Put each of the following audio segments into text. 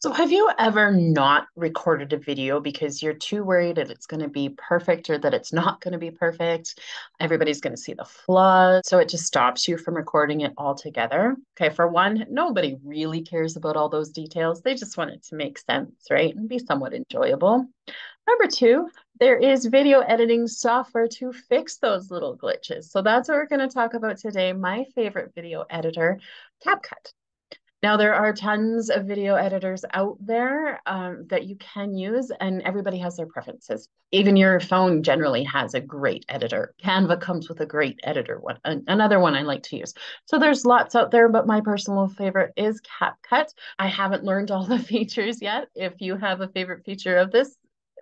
So have you ever not recorded a video because you're too worried that it's going to be perfect or that it's not going to be perfect? Everybody's going to see the flaws. So it just stops you from recording it altogether. Okay, for one, nobody really cares about all those details. They just want it to make sense, right? And be somewhat enjoyable. Number two, there is video editing software to fix those little glitches. So that's what we're going to talk about today. My favorite video editor, CapCut. Now, there are tons of video editors out there that you can use, and everybody has their preferences. Even your phone generally has a great editor. Canva comes with a great editor, another one I like to use. So there's lots out there, but my personal favorite is CapCut. I haven't learned all the features yet. If you have a favorite feature of this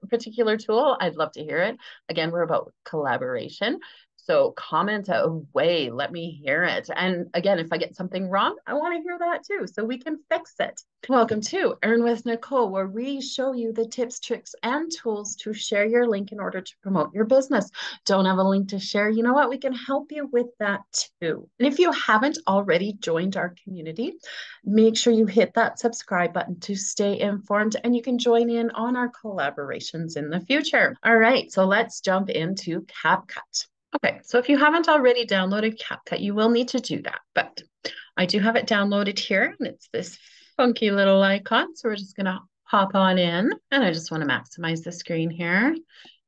particular tool, I'd love to hear it. Again, we're about collaboration. So comment away, let me hear it. And again, if I get something wrong, I want to hear that too, so we can fix it. Welcome to Earn with Nicole, where we show you the tips, tricks, and tools to share your link in order to promote your business. Don't have a link to share? You know what? We can help you with that too. And if you haven't already joined our community, make sure you hit that subscribe button to stay informed, and you can join in on our collaborations in the future. All right, so let's jump into CapCut. Okay, so if you haven't already downloaded CapCut, you will need to do that. But I do have it downloaded here, and it's this funky little icon. So we're just going to hop on in, and I just want to maximize the screen here.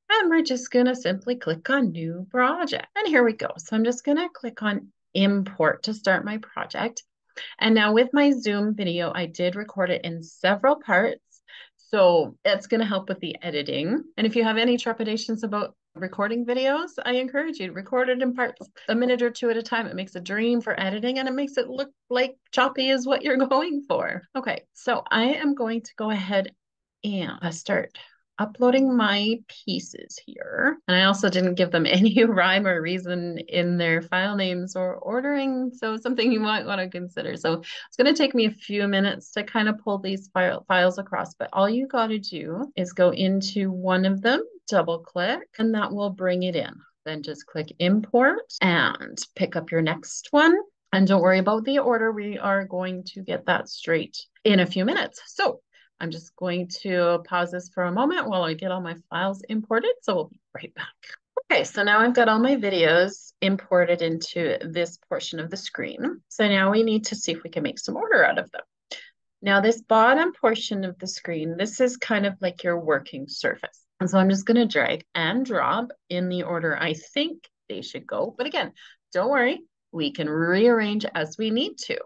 And we're just going to simply click on New Project. And here we go. So I'm just going to click on Import to start my project. And now with my Zoom video, I did record it in several parts. So it's going to help with the editing. And if you have any trepidations about recording videos, I encourage you to record it in parts, a minute or two at a time. It makes a dream for editing, and it makes it look like choppy is what you're going for. Okay, so I am going to go ahead and start uploading my pieces here. And I also didn't give them any rhyme or reason in their file names or ordering. So something you might want to consider. So it's going to take me a few minutes to kind of pull these files across, but all you got to do is go into one of them, double click, and that will bring it in. Then just click import and pick up your next one. And don't worry about the order. We are going to get that straight in a few minutes. So I'm just going to pause this for a moment while I get all my files imported. So we'll be right back. Okay, so now I've got all my videos imported into this portion of the screen. So now we need to see if we can make some order out of them. Now this bottom portion of the screen, this is kind of like your working surface. And so I'm just going to drag and drop in the order I think they should go. But again, don't worry, we can rearrange as we need to.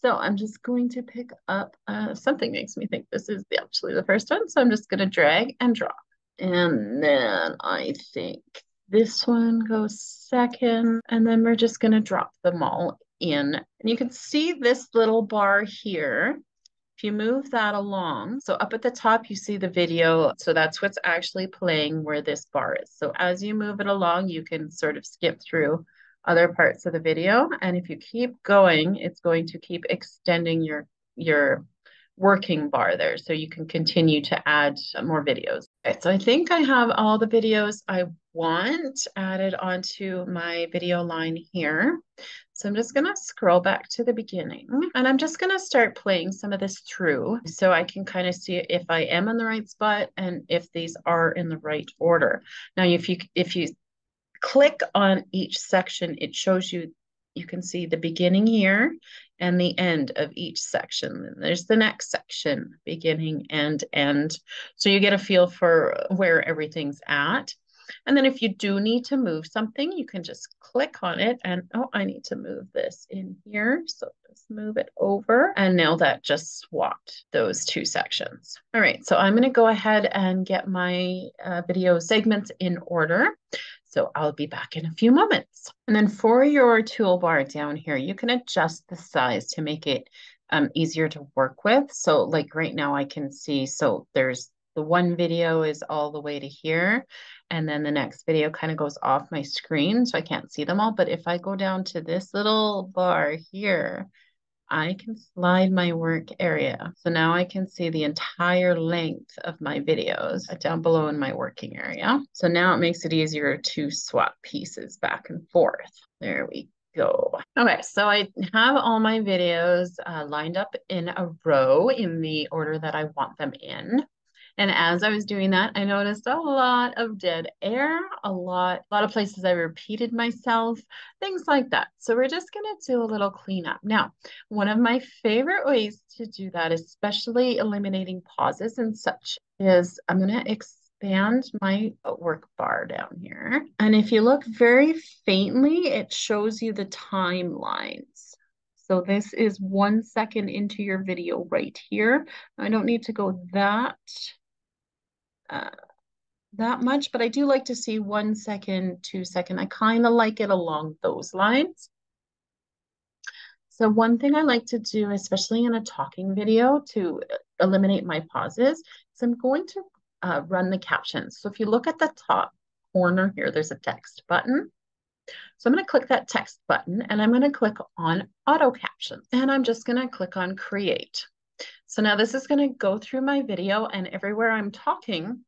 So I'm just going to pick up, something makes me think this is actually the first one. So I'm just going to drag and drop. And then I think this one goes second. And then we're just going to drop them all in. And you can see this little bar here. If you move that along, so up at the top, you see the video. So that's what's actually playing where this bar is. So as you move it along, you can sort of skip through other parts of the video. And if you keep going, it's going to keep extending your working bar there. So you can continue to add more videos. Okay, so I think I have all the videos I want added onto my video line here. So I'm just going to scroll back to the beginning, and I'm just going to start playing some of this through so I can kind of see if I am in the right spot and if these are in the right order. Now, if you click on each section, it shows you, you can see the beginning here and the end of each section. And there's the next section, beginning and end. So you get a feel for where everything's at. And then if you do need to move something, you can just click on it and, oh, I need to move this in here. So just move it over. And now that just swapped those two sections. All right, so I'm going to go ahead and get my video segments in order. So I'll be back in a few moments. And then for your toolbar down here, you can adjust the size to make it easier to work with. So like right now I can see, so there's the one video is all the way to here. And then the next video kind of goes off my screen, so I can't see them all. But if I go down to this little bar here, I can slide my work area. So now I can see the entire length of my videos down below in my working area. So now it makes it easier to swap pieces back and forth. There we go. Okay, so I have all my videos lined up in a row in the order that I want them in. And as I was doing that, I noticed a lot of dead air, a lot of places I repeated myself, things like that. So we're just going to do a little cleanup. Now, one of my favorite ways to do that, especially eliminating pauses and such, is I'm going to expand my work bar down here. And if you look very faintly, it shows you the timelines. So this is 1 second into your video right here. I don't need to go uh, that much, but I do like to see 1 second, 2 second. I kind of like it along those lines. So one thing I like to do, especially in a talking video to eliminate my pauses, is I'm going to run the captions. So if you look at the top corner here, there's a text button. So I'm going to click that text button and I'm going to click on auto caption and I'm just going to click on create. So now this is going to go through my video and everywhere I'm talking,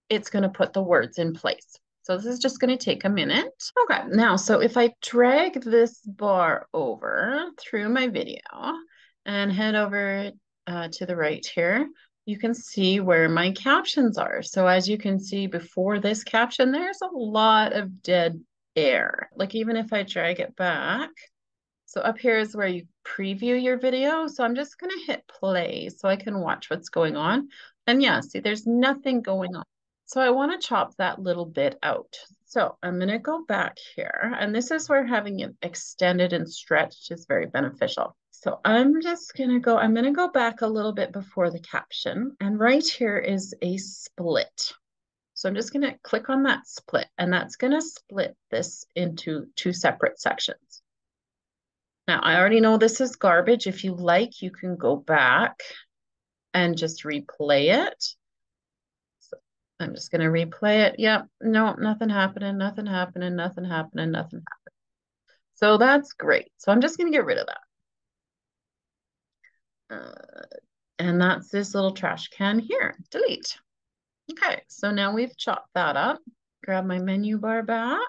it's going to put the words in place. So this is just going to take a minute. Okay, now, so if I drag this bar over through my video and head over to the right here, you can see where my captions are. So as you can see before this caption, there's a lot of dead air. Like even if I drag it back, so up here is where you preview your video. So I'm just going to hit play so I can watch what's going on. And yeah, see, there's nothing going on. So I want to chop that little bit out. So I'm going to go back here. And this is where having it extended and stretched is very beneficial. So I'm going to go back a little bit before the caption. And right here is a split. So I'm just going to click on that split. And that's going to split this into 2 separate sections. Now, I already know this is garbage. If you like, you can go back and just replay it. So I'm just going to replay it. Yep. No, nothing happening, nothing happening, nothing happening, nothing happening. So that's great. So I'm just going to get rid of that. And that's this little trash can here. Delete. Okay. So now we've chopped that up. Grab my menu bar back.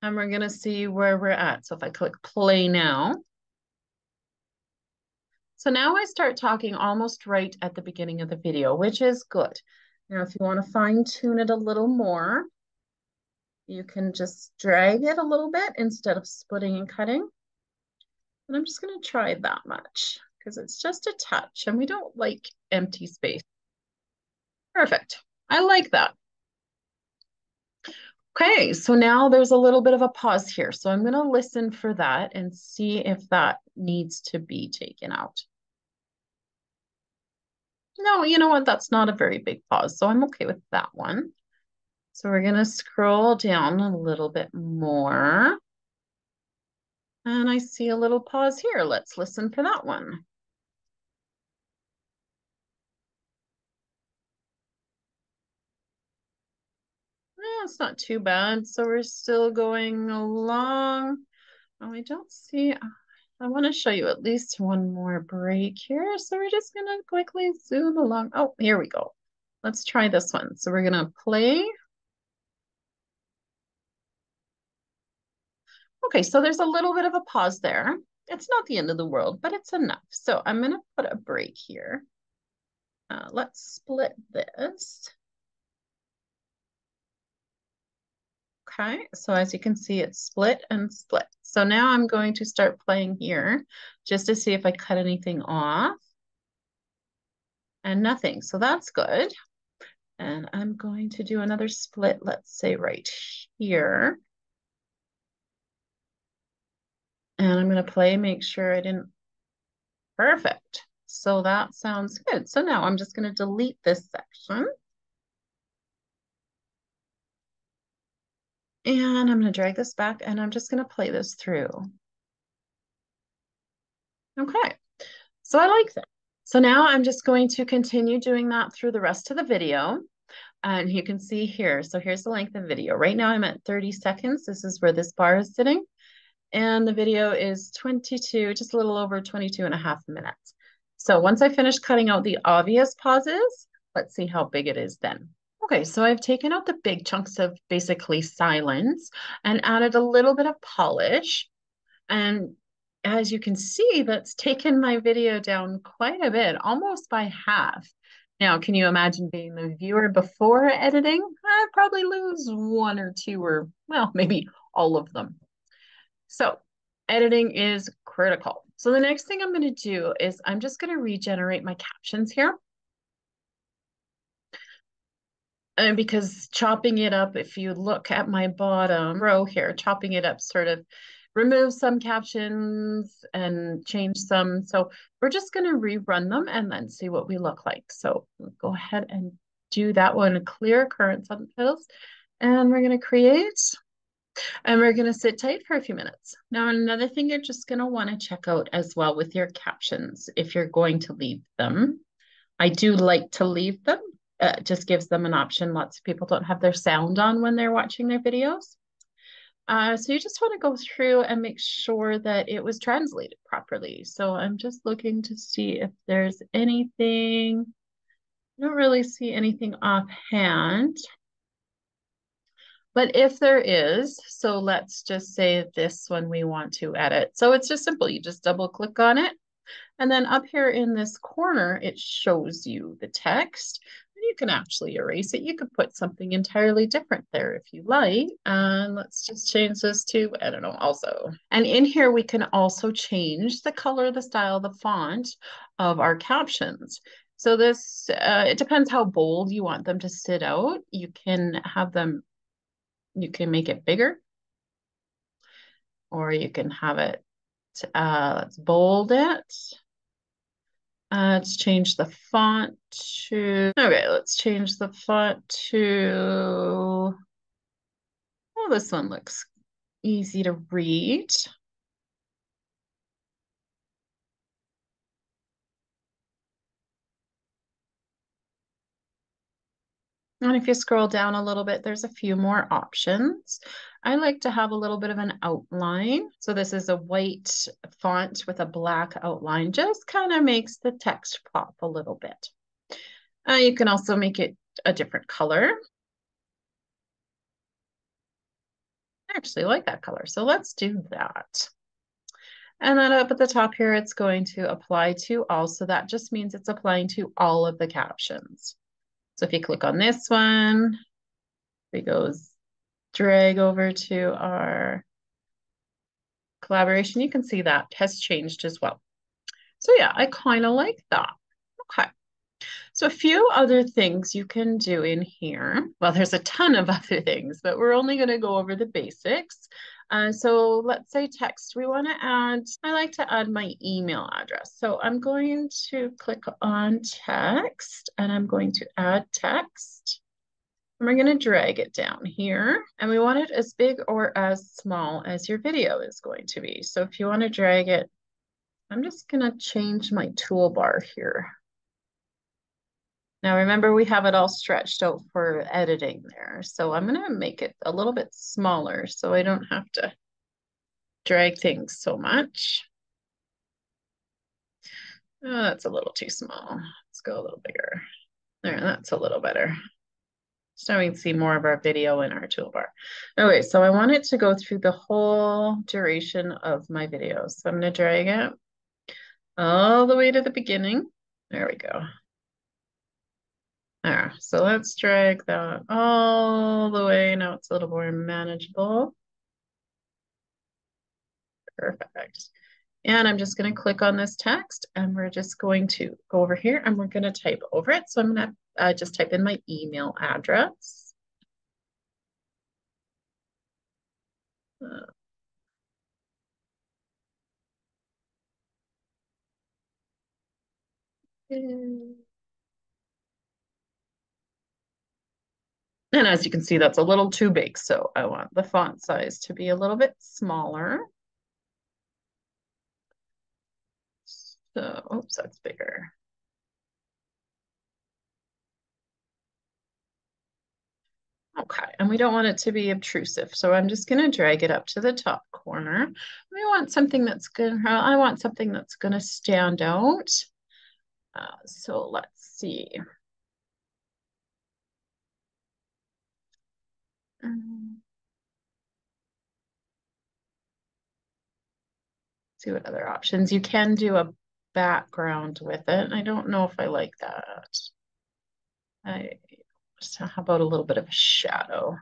And we're going to see where we're at. So if I click play now. So now I start talking almost right at the beginning of the video, which is good. Now, if you want to fine tune it a little more, you can just drag it a little bit instead of splitting and cutting. And I'm just going to try that much because it's just a touch and we don't like empty space. Perfect. I like that. Okay, so now there's a little bit of a pause here. So I'm going to listen for that and see if that needs to be taken out. No, you know what? That's not a very big pause, so I'm okay with that one. So we're going to scroll down a little bit more. And I see a little pause here. Let's listen for that one. Yeah, it's not too bad. So we're still going along. Oh, I don't see, I want to show you at least one more break here. So we're just going to quickly zoom along. Oh, here we go. Let's try this one. So we're going to play. Okay, so there's a little bit of a pause there. It's not the end of the world, but it's enough. So I'm going to put a break here. Let's split this. Okay, so as you can see, it's split and split. So now I'm going to start playing here just to see if I cut anything off. And nothing, so that's good. And I'm going to do another split, let's say right here. And I'm going to play, make sure I didn't. Perfect. So that sounds good. So now I'm just going to delete this section. And I'm going to drag this back and I'm just going to play this through. Okay, so I like that. So now I'm just going to continue doing that through the rest of the video. And you can see here, so here's the length of the video. Right now I'm at 30 seconds. This is where this bar is sitting. And the video is 22, just a little over 22 and a half minutes. So once I finish cutting out the obvious pauses, let's see how big it is then. Okay, so I've taken out the big chunks of basically silence and added a little bit of polish. And as you can see, that's taken my video down quite a bit, almost by half. Now, can you imagine being the viewer before editing? I'd probably lose one or two, or well, maybe all of them. So editing is critical. So the next thing I'm going to do is I'm just going to regenerate my captions here. And because chopping it up, if you look at my bottom row here, chopping it up sort of remove some captions and change some. So we're just going to rerun them and then see what we look like. So go ahead and do that one, clear current subtitles. And we're going to create, and we're going to sit tight for a few minutes. Now, another thing you're just going to want to check out as well with your captions, if you're going to leave them. I do like to leave them. It just gives them an option. Lots of people don't have their sound on when they're watching their videos. So you just want to go through and make sure that it was translated properly. So I'm just looking to see if there's anything. I don't really see anything offhand. But if there is, so let's just say this one we want to edit. So it's just simple. You just double click on it. And then up here in this corner, it shows you the text. And you can actually erase it. You could put something entirely different there if you like. And let's just change this to, I don't know, also. And in here, we can also change the color, the style, the font of our captions. So this, it depends how bold you want them to sit out. You can have them, you can make it bigger, or you can have it, let's bold it. Let's change the font to, okay, let's change the font to, well, this one looks easy to read. And if you scroll down a little bit, there's a few more options. I like to have a little bit of an outline. So this is a white font with a black outline, just kind of makes the text pop a little bit. You can also make it a different color. I actually like that color, so let's do that. And then up at the top here, it's going to apply to all. So that just means it's applying to all of the captions. So if you click on this one, we go drag over to our collaboration. You can see that has changed as well. So yeah, I kind of like that. Okay. So a few other things you can do in here. Well, there's a ton of other things, but we're only going to go over the basics. So let's say text. We want to add, I like to add my email address. So I'm going to click on text and I'm going to add text. And we're going to drag it down here. And we want it as big or as small as your video is going to be. So if you want to drag it, I'm just going to change my toolbar here. Now remember, we have it all stretched out for editing there. So I'm going to make it a little bit smaller so I don't have to drag things so much. Oh, that's a little too small. Let's go a little bigger. There, that's a little better. So we can see more of our video in our toolbar. Okay, so I want it to go through the whole duration of my video. So I'm going to drag it all the way to the beginning. There we go. There, so let's drag that all the way. Now it's a little more manageable. Perfect. And I'm just going to click on this text and we're just going to go over here and we're going to type over it. So I'm going to just type in my email address. And as you can see, that's a little too big. So I want the font size to be a little bit smaller. So, oops, that's bigger. Okay, and we don't want it to be obtrusive. So I'm just going to drag it up to the top corner. We want something that's good. I want something that's going to stand out. So let's see. See what other options. You can do a background with it. I don't know if I like that. I so how about a little bit of a shadow?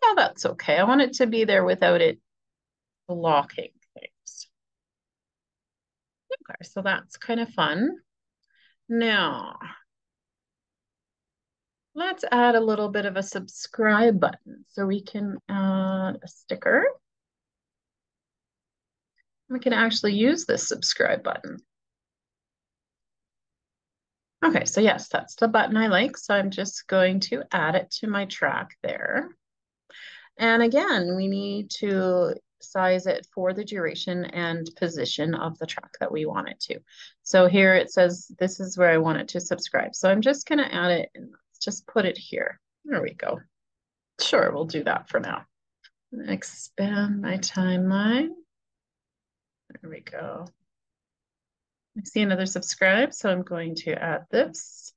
Yeah, that's okay. I want it to be there without it blocking things. Okay, so that's kind of fun. Now, let's add a little bit of a subscribe button. So we can add a sticker. We can actually use this subscribe button. Okay, so yes, that's the button I like. So I'm just going to add it to my track there. And again, we need to size it for the duration and position of the track that we want it to. So here it says, this is where I want it to subscribe. So I'm just going to add it and let's just put it here. There we go. Sure, we'll do that for now. Expand my timeline. There we go. I see another subscribe, so I'm going to add this.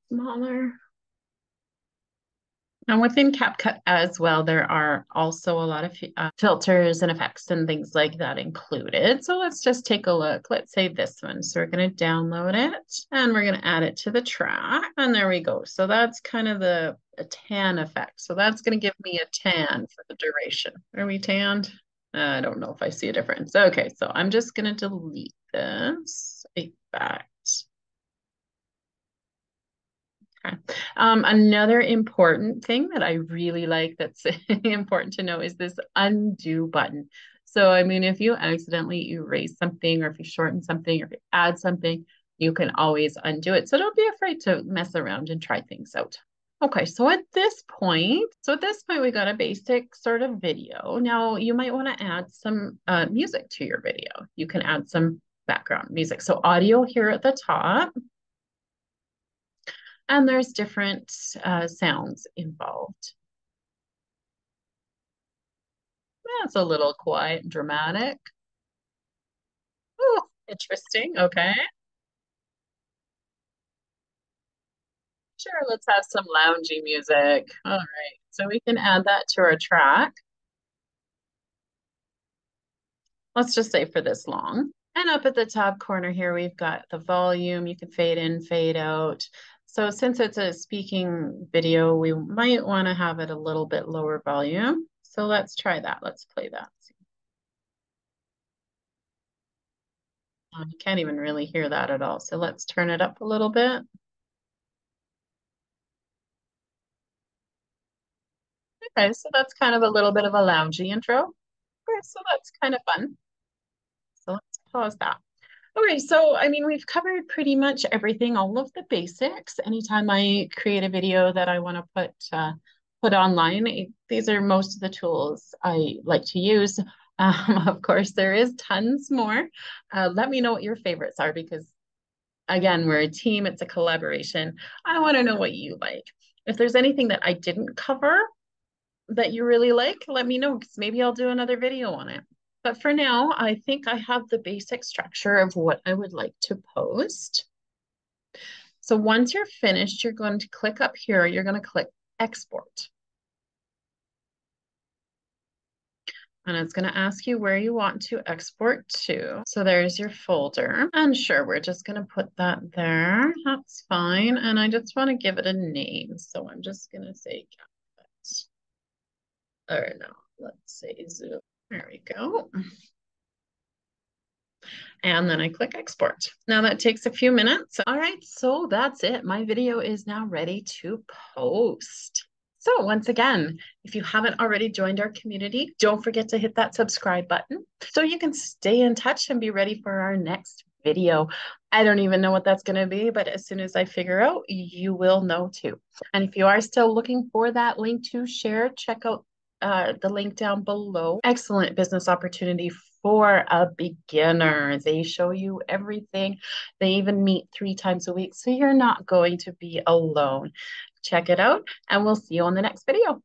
Smaller. And within CapCut as well, there are also a lot of filters and effects and things like that included. So let's just take a look. Let's say this one. So we're going to download it and we're going to add it to the track. And there we go. So that's kind of a tan effect. So that's going to give me a tan for the duration. Are we tanned? I don't know if I see a difference. Okay, so I'm just going to delete this effect. Okay. Another important thing that I really like that's important to know is this undo button. So, I mean, if you accidentally erase something or if you shorten something or if you add something, you can always undo it. So don't be afraid to mess around and try things out. Okay, so at this point, we got a basic sort of video. Now you might want to add some music to your video. You can add some background music. So audio here at the top. And there's different sounds involved. That's a little quiet and dramatic. Oh, interesting. Okay. Sure, let's have some loungy music. All right. So we can add that to our track. Let's just say for this long. And up at the top corner here, we've got the volume. You can fade in, fade out. So since it's a speaking video, we might want to have it a little bit lower volume. So let's try that. Let's play that. You can't even really hear that at all. So let's turn it up a little bit. Okay, so that's kind of a little bit of a loungy intro. Okay, so that's kind of fun. So let's pause that. Okay, so I mean, we've covered pretty much everything, all of the basics. Anytime I create a video that I want to put online, these are most of the tools I like to use. Of course, there is tons more. Let me know what your favorites are because again, we're a team, it's a collaboration. I want to know what you like. If there's anything that I didn't cover that you really like, let me know because maybe I'll do another video on it. But for now, I think I have the basic structure of what I would like to post. So once you're finished, you're going to click up here, you're going to click export. And it's going to ask you where you want to export to. So there's your folder. And sure, we're just going to put that there. That's fine. And I just want to give it a name. So I'm just going to say CapCut. Or no, let's say Zoom. There we go. And then I click export. Now that takes a few minutes. All right, so that's it. My video is now ready to post. So once again, if you haven't already joined our community, don't forget to hit that subscribe button so you can stay in touch and be ready for our next video. I don't even know what that's going to be, but as soon as I figure out, you will know too. And if you are still looking for that link to share, check out the link down below. Excellent business opportunity for a beginner. They show you everything. They even meet 3 times a week, so you're not going to be alone. Check it out, and we'll see you on the next video.